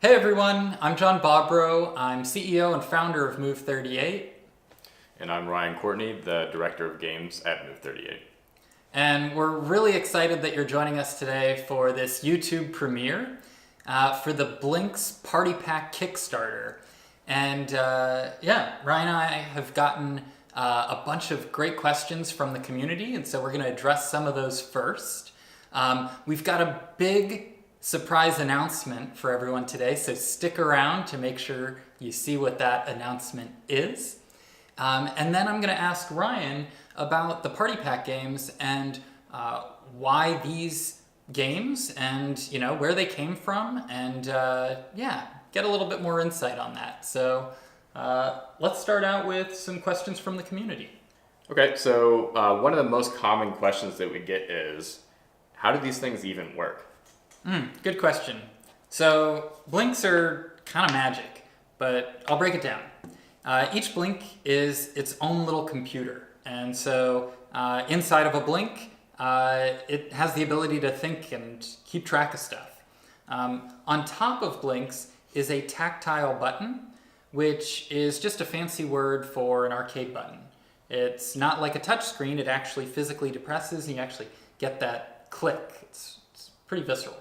Hey everyone, I'm John Bobrow. I'm CEO and founder of Move 38. And I'm Ryan Courtney, the Director of Games at Move 38. And we're really excited that you're joining us today for this YouTube premiere for the Blinks Party Pack Kickstarter. And Ryan and I have gotten a bunch of great questions from the community, and so we're going to address some of those first. We've got a big surprise announcement for everyone today, so stick around to make sure you see what that announcement is. And then I'm going to ask Ryan about the Party Pack games and why these games and where they came from, and get a little bit more insight on that. So let's start out with some questions from the community. Okay, so one of the most common questions that we get is, how do these things even work? Good question. So blinks are kind of magic, but I'll break it down. Each blink is its own little computer, and so inside of a blink, it has the ability to think and keep track of stuff. On top of blinks is a tactile button, which is just a fancy word for an arcade button. It's not like a touch screen, it actually physically depresses and you actually get that click. It's pretty visceral.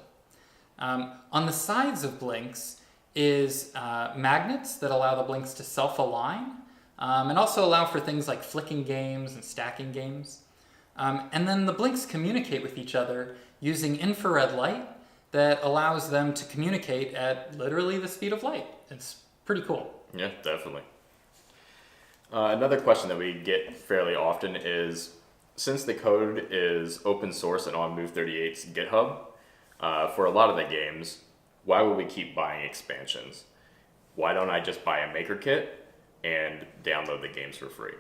On the sides of blinks is magnets that allow the blinks to self-align and also allow for things like flicking games and stacking games. And then the blinks communicate with each other using infrared light that allows them to communicate at literally the speed of light. It's pretty cool. Yeah, definitely. Another question that we get fairly often is, since the code is open source and on Move 38's GitHub, for a lot of the games, why would we keep buying expansions? Why don't I just buy a maker kit and download the games for free?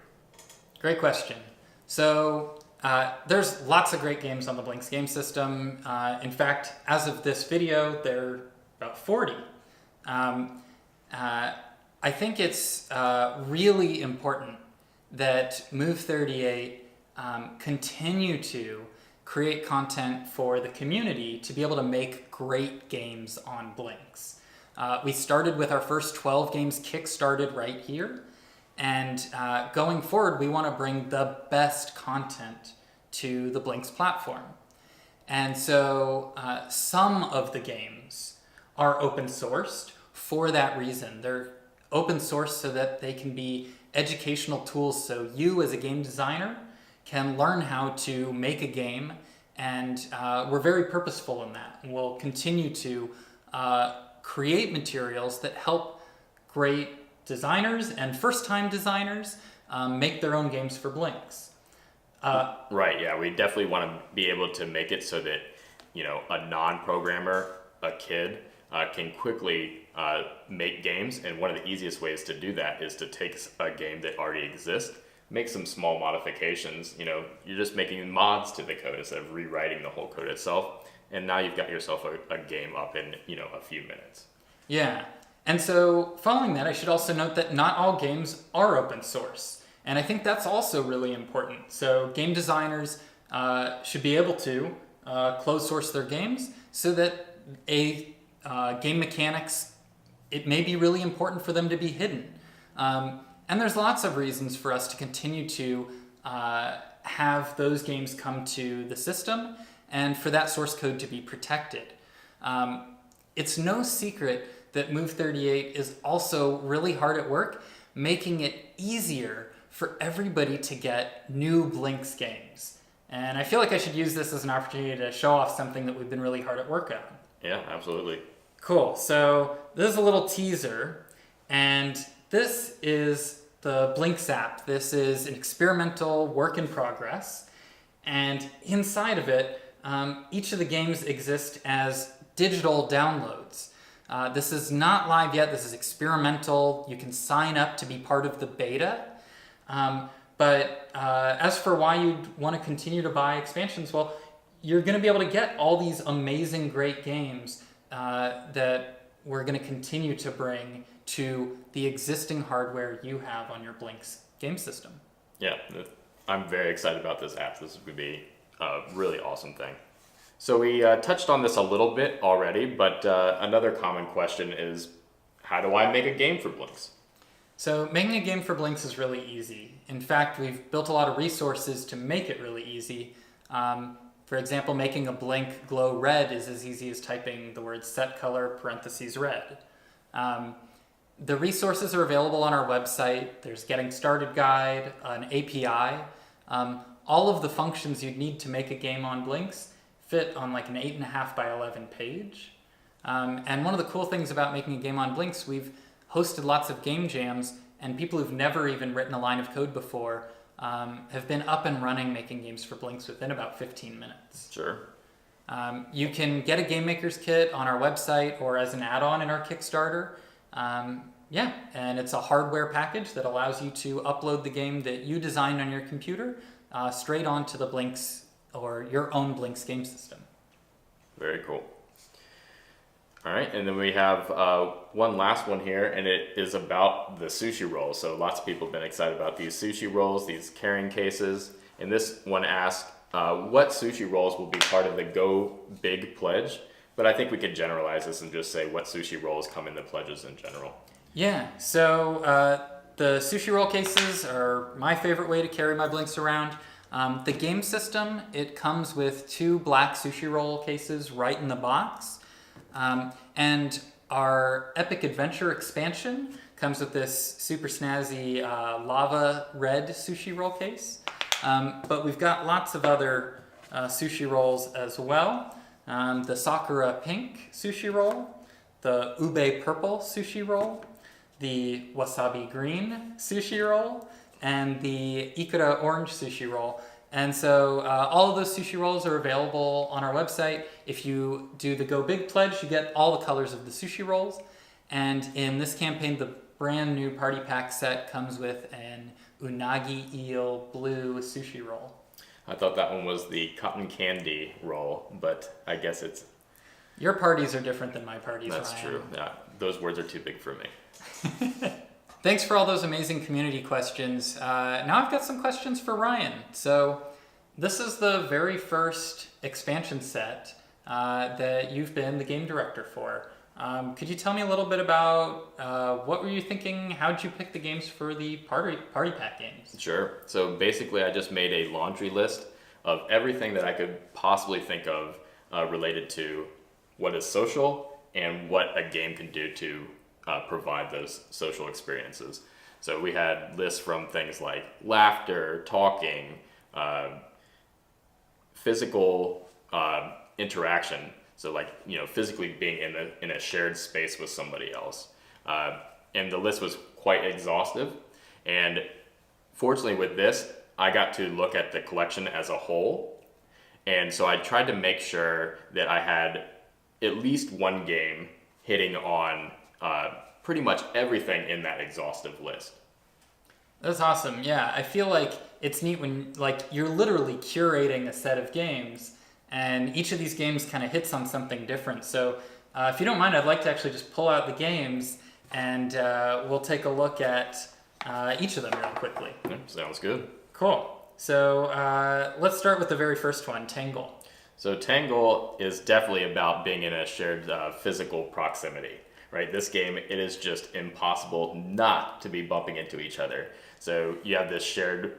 Great question. So there's lots of great games on the Blinks game system. In fact, as of this video, there are about 40. I think it's really important that Move 38 continue to create content for the community to be able to make great games on Blinks. We started with our first 12 games kickstarted right here, and going forward we want to bring the best content to the Blinks platform. And so some of the games are open sourced for that reason. They're open source so that they can be educational tools, so you as a game designer can learn how to make a game, and we're very purposeful in that. And we'll continue to create materials that help great designers and first-time designers make their own games for Blinks. Right, yeah, we definitely want to be able to make it so that, a non-programmer, a kid, can quickly make games, and one of the easiest ways to do that is to take a game that already exists, make some small modifications. You're just making mods to the code instead of rewriting the whole code itself, and now you've got yourself a game up in a few minutes. Yeah, and so following that, I should also note that not all games are open source, and I think that's also really important. So game designers should be able to close source their games so that game mechanics, it may be really important for them to be hidden. And there's lots of reasons for us to continue to have those games come to the system and for that source code to be protected. It's no secret that Move 38 is also really hard at work making it easier for everybody to get new Blinks games. And I feel like I should use this as an opportunity to show off something that we've been really hard at work on. Yeah, absolutely. Cool, so this is a little teaser, and this is the Blinks app. This is an experimental work in progress, and inside of it, each of the games exist as digital downloads. This is not live yet, this is experimental. You can sign up to be part of the beta. But as for why you'd want to continue to buy expansions, well, you're going to be able to get all these amazing, great games that we're going to continue to bring to the existing hardware you have on your Blinks game system. Yeah, I'm very excited about this app. This would be a really awesome thing. So we touched on this a little bit already, but another common question is, how do I make a game for Blinks? So making a game for Blinks is really easy. In fact, we've built a lot of resources to make it really easy. For example, making a Blink glow red is as easy as typing the word set color parentheses red. The resources are available on our website. There's getting started guide, an API. All of the functions you'd need to make a game on Blinks fit on like an 8.5 by 11 page. And one of the cool things about making a game on Blinks, we've hosted lots of game jams, and people who've never even written a line of code before have been up and running making games for Blinks within about 15 minutes. Sure. You can get a Game Maker's Kit on our website or as an add-on in our Kickstarter. And it's a hardware package that allows you to upload the game that you designed on your computer straight onto the Blinks or your own Blinks game system. Very cool. All right, and then we have one last one here, and it is about the sushi rolls. So lots of people have been excited about these sushi rolls, these carrying cases. And this one asks, what sushi rolls will be part of the Go Big pledge? But I think we could generalize this and just say what sushi rolls come in the pledges in general. Yeah, so the sushi roll cases are my favorite way to carry my Blinks around. The game system, it comes with 2 black sushi roll cases right in the box. And our Epic Adventure expansion comes with this super snazzy lava red sushi roll case. But we've got lots of other sushi rolls as well. The Sakura pink sushi roll, the Ube purple sushi roll, the Wasabi green sushi roll, and the Ikura orange sushi roll. And so all of those sushi rolls are available on our website. If you do the Go Big pledge, you get all the colors of the sushi rolls. And in this campaign, the brand new party pack set comes with an unagi eel blue sushi roll. I thought that one was the cotton candy roll, but I guess it's... Your parties are different than my parties, That's Ryan. true. Yeah, those words are too big for me. Thanks for all those amazing community questions. Now I've got some questions for Ryan. So this is the very first expansion set that you've been the game director for. Could you tell me a little bit about what were you thinking? How did you pick the games for the party pack games? Sure. So basically I just made a laundry list of everything that I could possibly think of related to what is social and what a game can do to provide those social experiences. So we had lists from things like laughter, talking, physical interaction. So like, physically being in a shared space with somebody else. And the list was quite exhaustive. And fortunately with this, I got to look at the collection as a whole. And so I tried to make sure that I had at least one game hitting on pretty much everything in that exhaustive list. That's awesome. Yeah, I feel like it's neat when you're literally curating a set of games, and each of these games kind of hits on something different. So if you don't mind, I'd like to actually just pull out the games, and we'll take a look at each of them real quickly. Yeah, sounds good. Cool. So let's start with the very first one, Tangle. So Tangle is definitely about being in a shared physical proximity, right? This game, it is just impossible not to be bumping into each other. So you have this shared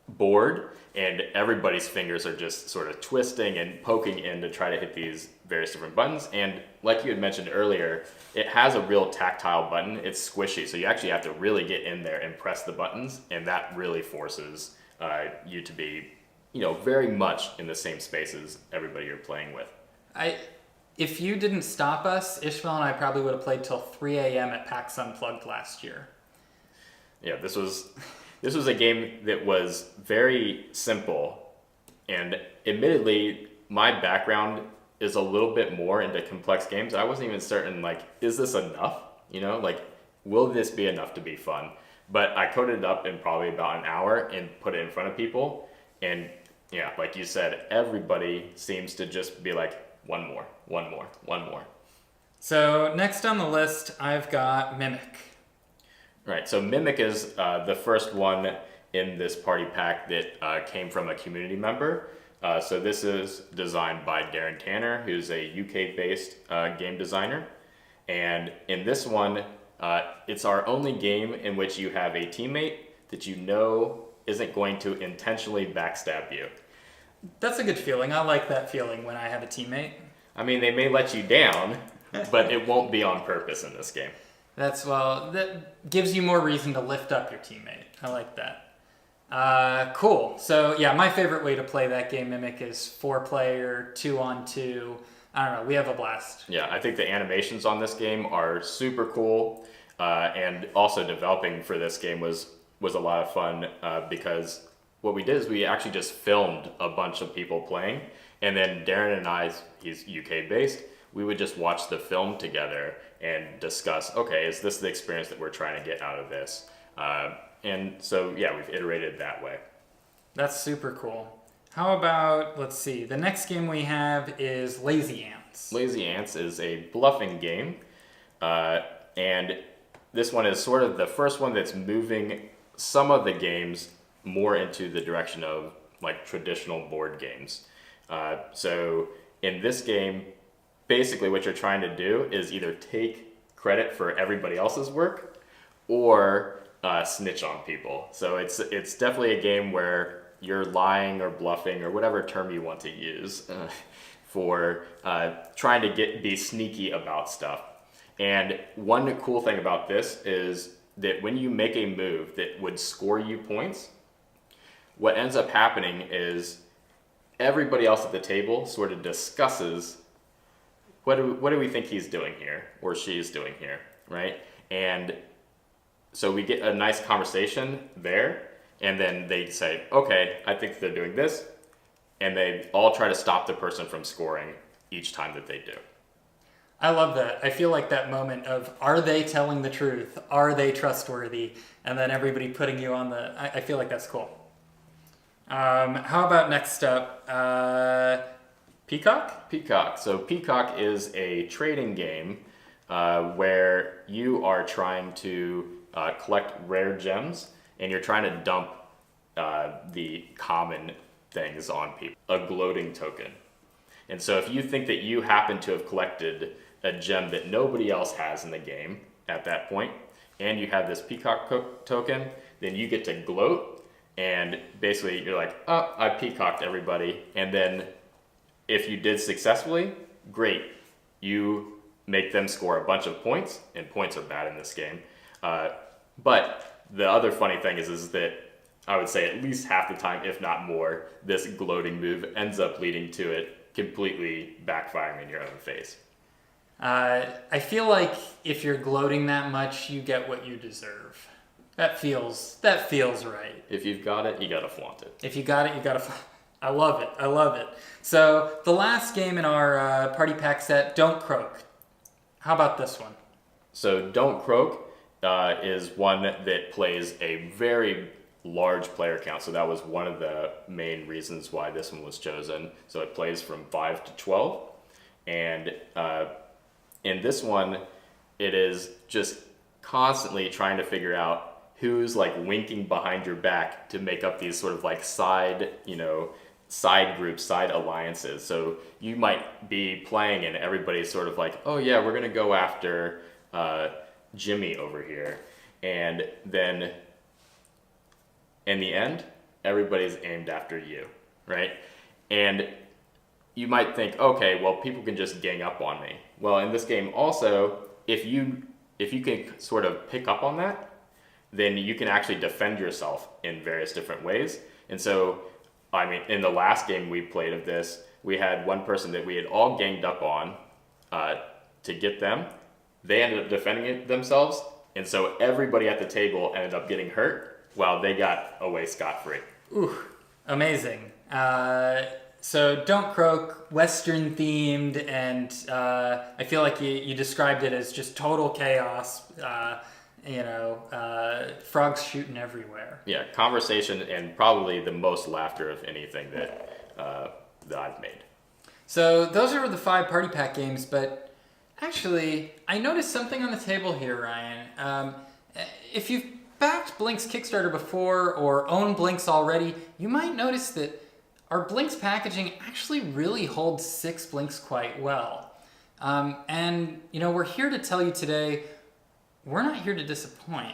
board, and everybody's fingers are just sort of twisting and poking in to try to hit these various different buttons. And like you had mentioned earlier, it has a real tactile button. It's squishy, so you actually have to really get in there and press the buttons, and that really forces you to be very much in the same space as everybody you're playing with. If you didn't stop us, Ishmael and I probably would have played till 3 a.m. at PAX Unplugged last year. Yeah, this was a game that was very simple, and admittedly, my background is a little bit more into complex games. I wasn't even certain, is this enough? Will this be enough to be fun? But I coded it up in probably about an hour and put it in front of people, and yeah, like you said, everybody seems to just be like, one more, one more, one more. So next on the list, I've got Mimic. Right, so Mimic is the first one in this party pack that came from a community member. So this is designed by Darren Tanner, who's a UK-based game designer. And in this one, it's our only game in which you have a teammate that you know isn't going to intentionally backstab you. That's a good feeling. I like that feeling when I have a teammate. I mean, they may let you down, but it won't be on purpose in this game. That gives you more reason to lift up your teammate. I like that. Cool. So yeah, my favorite way to play that game, Mimic, is 4-player, 2-on-2. I don't know. We have a blast. Yeah, I think the animations on this game are super cool, and also developing for this game was a lot of fun because what we did is we actually just filmed a bunch of people playing, and then Darren and I, he's UK based, we would just watch the film together and discuss, okay, is this the experience that we're trying to get out of this? And so, yeah, we've iterated that way. That's super cool. How about, let's see, the next game we have is Lazy Ants. Lazy Ants is a bluffing game, and this one is sort of the first one that's moving some of the games more into the direction of like traditional board games. So in this game, basically what you're trying to do is either take credit for everybody else's work or snitch on people. So it's definitely a game where you're lying or bluffing or whatever term you want to use for trying to be sneaky about stuff. And one cool thing about this is that when you make a move that would score you points, what ends up happening is everybody else at the table sort of discusses what do we think he's doing here or she's doing here, right? And so we get a nice conversation there, and then they say, okay, I think they're doing this, and they all try to stop the person from scoring each time that they do. I love that. I feel like that moment of, are they telling the truth? Are they trustworthy? And then everybody putting you on the... I feel like that's cool. How about next up? Peacock? Peacock. So Peacock is a trading game where you are trying to collect rare gems, and you're trying to dump the common things on people. A gloating token. And so if you think that you happen to have collected a gem that nobody else has in the game at that point, and you have this peacock token, then you get to gloat, and basically you're like, oh, I peacocked everybody. And then if you did successfully, great. You make them score a bunch of points, and points are bad in this game. But the other funny thing is that I would say at least half the time, if not more, this gloating move ends up leading to it completely backfiring in your own face. I feel like if you're gloating that much, you get what you deserve. That feels right. If you've got it, you gotta flaunt it. If you got it, you gotta flaunt it. I love it. I love it. So the last game in our party pack set, Don't Croak. How about this one? So Don't Croak is one that plays a very large player count. So that was one of the main reasons why this one was chosen. So it plays from 5 to 12. And in this one, it is just constantly trying to figure out who's like winking behind your back to make up these sort of like side groups, side alliances. So you might be playing and everybody's sort of like, oh yeah, we're gonna go after Jimmy over here. And then in the end, everybody's aimed after you, right? And you might think, okay, well, people can just gang up on me. Well, in this game also, if you can sort of pick up on that, then you can actually defend yourself in various different ways. And so, I mean, in the last game we played of this, we had one person that we had all ganged up on to get them. They ended up defending it themselves, and so everybody at the table ended up getting hurt while they got away scot-free. Ooh, amazing. So Don't Croak, Western themed, and I feel like you described it as just total chaos, frogs shooting everywhere. Yeah, conversation and probably the most laughter of anything that I've made. So those are the 5 party pack games, but actually, I noticed something on the table here, Ryan. If you've backed Blink's Kickstarter before or own Blink's already, you might notice that our Blinks packaging actually really holds 6 Blinks quite well. And we're here to tell you today, we're not here to disappoint.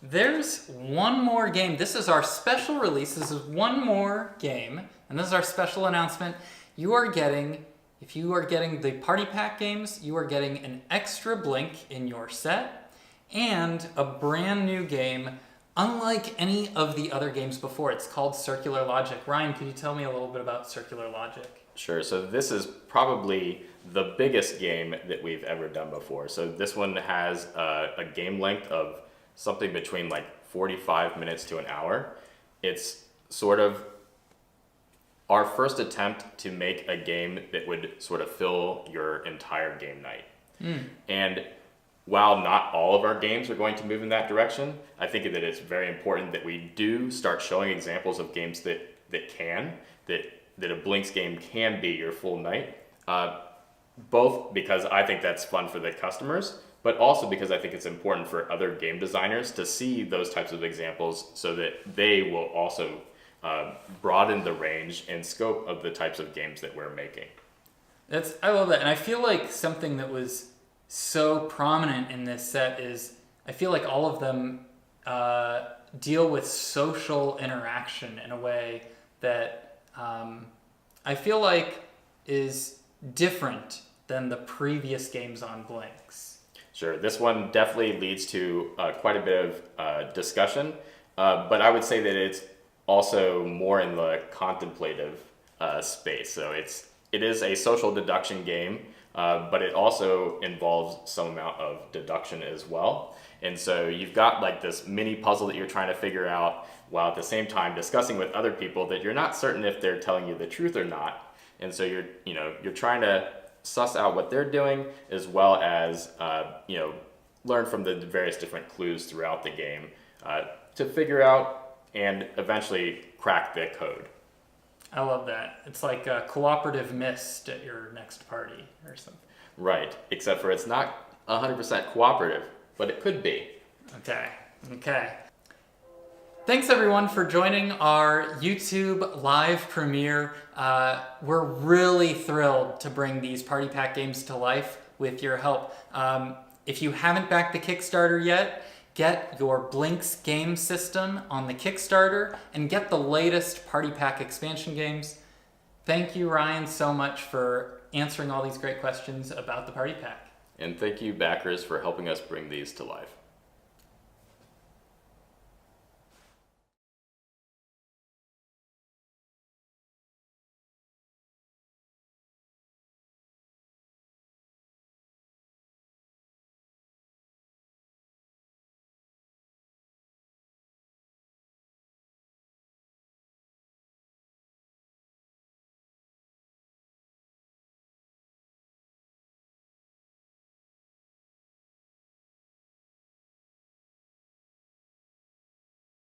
There's one more game. This is our special release. This is one more game, and this is our special announcement. If you are getting the Party Pack games, you are getting an extra Blink in your set and a brand new game, unlike any of the other games before. It's called Circular Logic. Ryan, could you tell me a little bit about Circular Logic? Sure. So this is probably the biggest game that we've ever done before. So this one has a game length of something between like 45 minutes to an hour. It's sort of our first attempt to make a game that would sort of fill your entire game night. And while not all of our games are going to move in that direction, I think that it's very important that we do start showing examples of games that a Blinks game can be your full night. Both because I think that's fun for the customers, but also because I think it's important for other game designers to see those types of examples so that they will also broaden the range and scope of the types of games that we're making. I love that. And I feel like something that was so prominent in this set is, I feel like all of them deal with social interaction in a way that I feel like is different than the previous games on Blinks. Sure, this one definitely leads to quite a bit of discussion, but I would say that it's also more in the contemplative space. So it is a social deduction game, but it also involves some amount of deduction as well. And so you've got like this mini puzzle that you're trying to figure out, while at the same time discussing with other people that you're not certain if they're telling you the truth or not. And so you're trying to suss out what they're doing, as well as learn from the various different clues throughout the game to figure out and eventually crack the code. I love that. It's like a cooperative Myst at your next party or something. Right, except for it's not 100% cooperative, but it could be. Okay. Thanks everyone for joining our YouTube live premiere. We're really thrilled to bring these Party Pack games to life with your help. If you haven't backed the Kickstarter yet, get your Blinks game system on the Kickstarter and get the latest Party Pack expansion games. Thank you, Ryan, so much for answering all these great questions about the Party Pack. And thank you, backers, for helping us bring these to life.